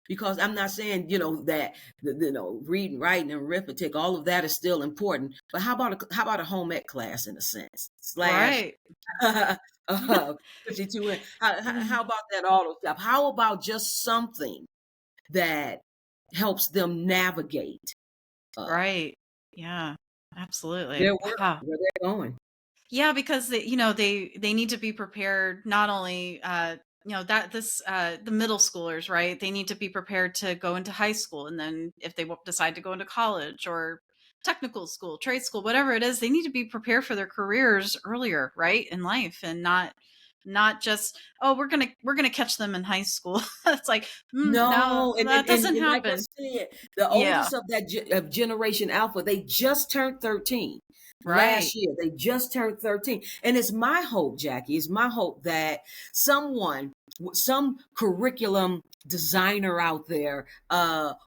because I'm not saying, that, reading, writing, and arithmetic, all of that is still important. But how about a home ec class in a sense, slash Right. uh, 52? How about that auto shop? How about just something that helps them navigate uh, Right. Yeah, absolutely. their world, Wow. where they're going? Yeah, because they need to be prepared not only that this the middle schoolers, right? They need to be prepared to go into high school, and then if they decide to go into college or technical school, trade school, whatever it is, they need to be prepared for their careers earlier, right, in life, and not just, oh, we're gonna catch them in high school. It's like, no, No, and that and and, doesn't and like I happen. said, the Yeah, oldest of that of Generation Alpha, they just turned 13 right, last year. They just turned 13, and it's my hope, Jackie. It's my hope that some curriculum designer out there,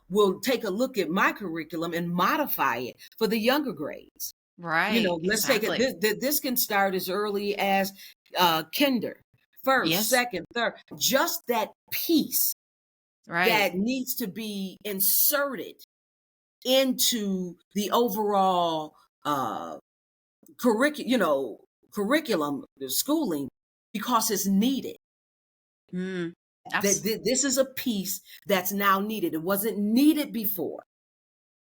will take a look at my curriculum and modify it for the younger grades. right, Let's take it. exactly. This can start as early as kinder, first, Yes, second, third. Just that piece right. that needs to be inserted into the overall uh curriculum, the schooling, because it's needed. Mm, That this is a piece that's now needed. It wasn't needed before,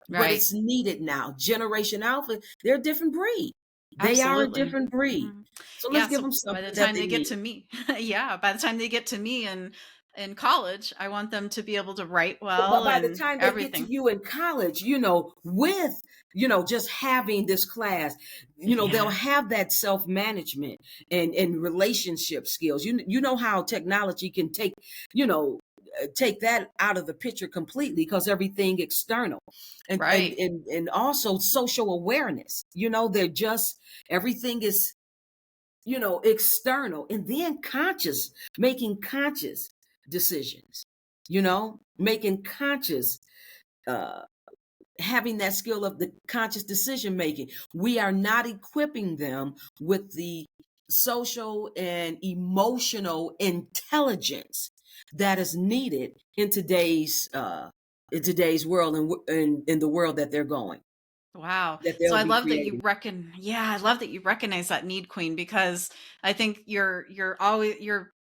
but right. it's needed now. Generation Alpha, they're a different breed. They are a Absolutely. different breed. Mhm. So let's Yeah, give so them by the something that time they they get need. to me yeah, by the time they get to me in college, I want them to be able to write But well by the and time they get to everything. you in college, with, just having this class, they'll Yeah, have that self-management and relationship skills. You know how technology can take that out of the picture completely, because everything external, and right. and and also social awareness. They're just, everything is, external, and then making conscious decisions, making conscious, uh, having that skill of the conscious decision making. We are not equipping them with the social and emotional intelligence that is needed in today's world, and in the world that they're going, Wow. that So they'll I be love that creating. I love that you recognize that need, Queen, because I think you're always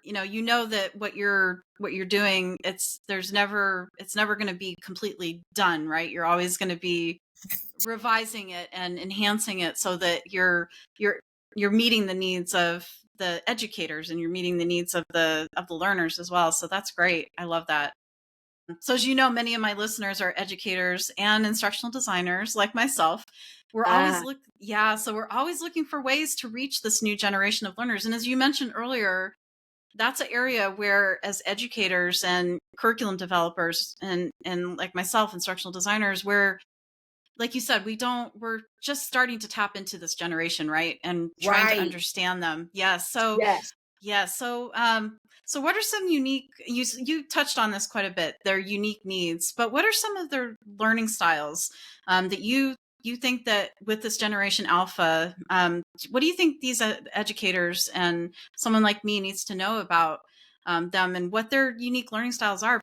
you know that what you're doing, it's never going to be completely done, right? You're always going to be revising it and enhancing it so that you're you're meeting the needs of the educators and you're meeting the needs of the learners as well. So that's great. I love that. So as you know, many of my listeners are educators and instructional designers like myself. Ah, So we're always looking for ways to reach this new generation of learners. And as you mentioned earlier, that's an area where as educators and curriculum developers and like myself, instructional designers, where like you said, we're just starting to tap into this generation, right? And trying to right. understand them. Yes. So Yes. yeah. So what are some unique, you touched on this quite a bit, their unique needs, but what are some of their learning styles that you think that with this generation alpha, what do you think these educators and someone like me needs to know about them and what their unique learning styles are?